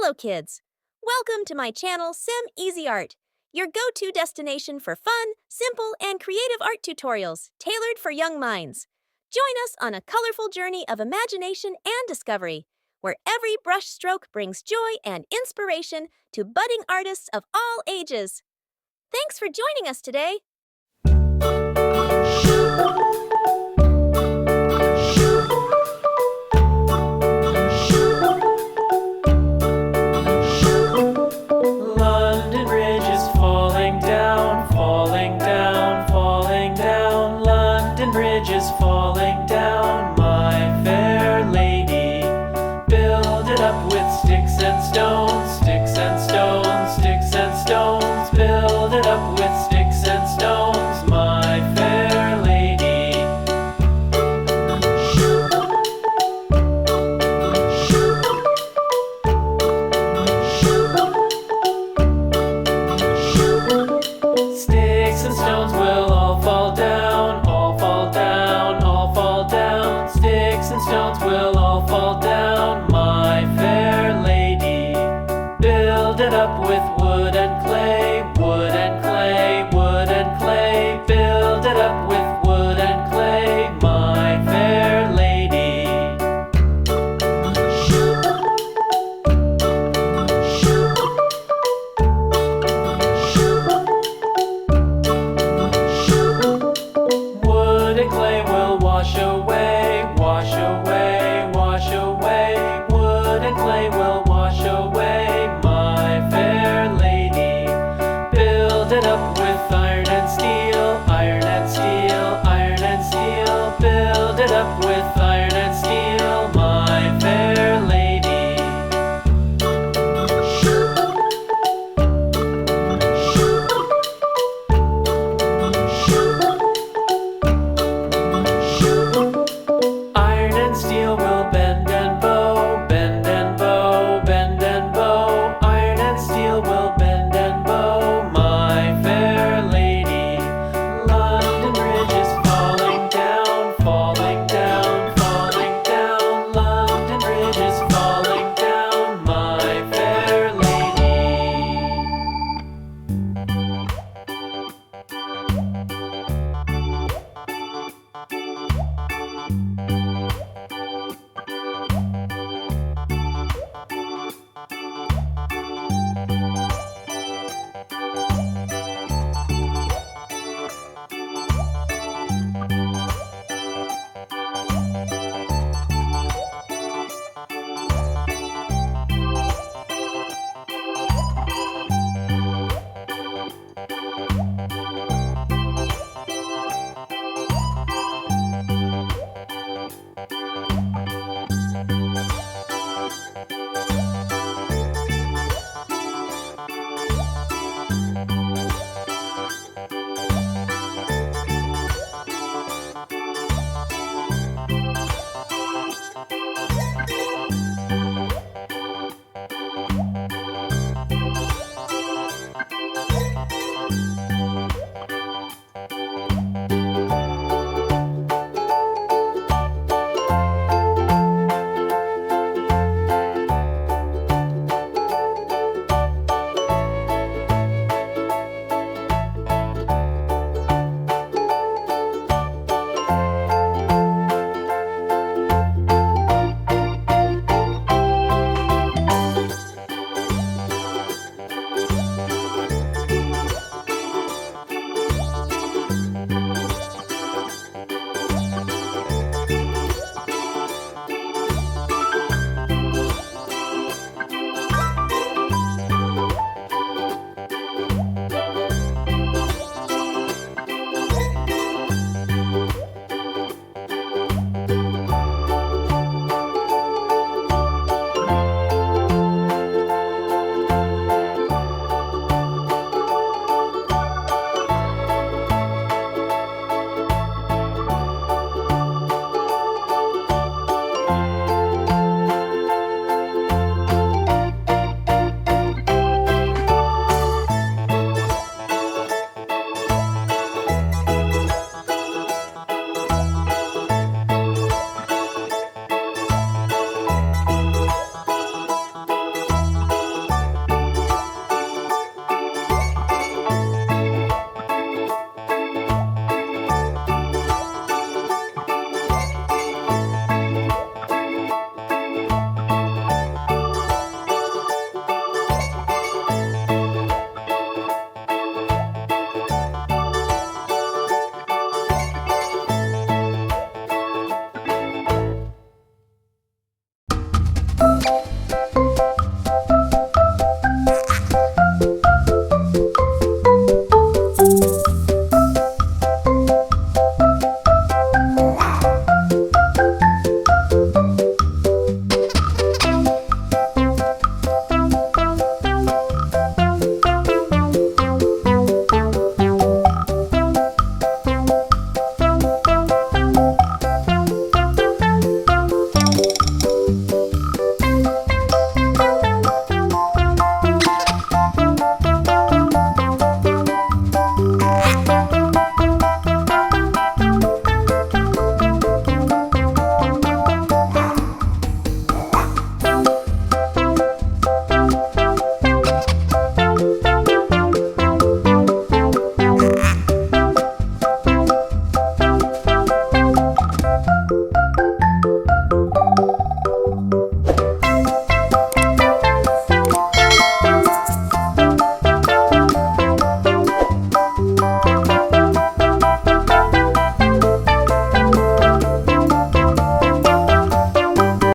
Hello kids! Welcome to my channel Sim Easy Art, your go-to destination for fun, simple, and creative art tutorials tailored for young minds. Join us on a colorful journey of imagination and discovery, where every brush stroke brings joy and inspiration to budding artists of all ages. Thanks for joining us today! Is falling down, my fair lady. Build it up with sticks and stones, sticks and stones, sticks and stones. Build it up with sticks and stones, my fair lady. Sticks and stones will all fall down, all fall down, all fall down. Sticks and stones will all fall down, my fair lady. Build it up with wood and clay, wood and clay, wood and clay. Build it up with wood and clay, my fair lady. Wood and clay will wash away, wash away, wash away. Wood and clay will wash away, my fair lady. Build it up with iron and steel, iron and steel, iron and steel. Build it up with iron and steel, my fair lady. Iron and steel will bend and bow, bend and bow, bend and bow. Iron and steel will bend and bow, my fair lady. London Bridge is falling down, falling down, falling down. London Bridge is falling down, my fair lady.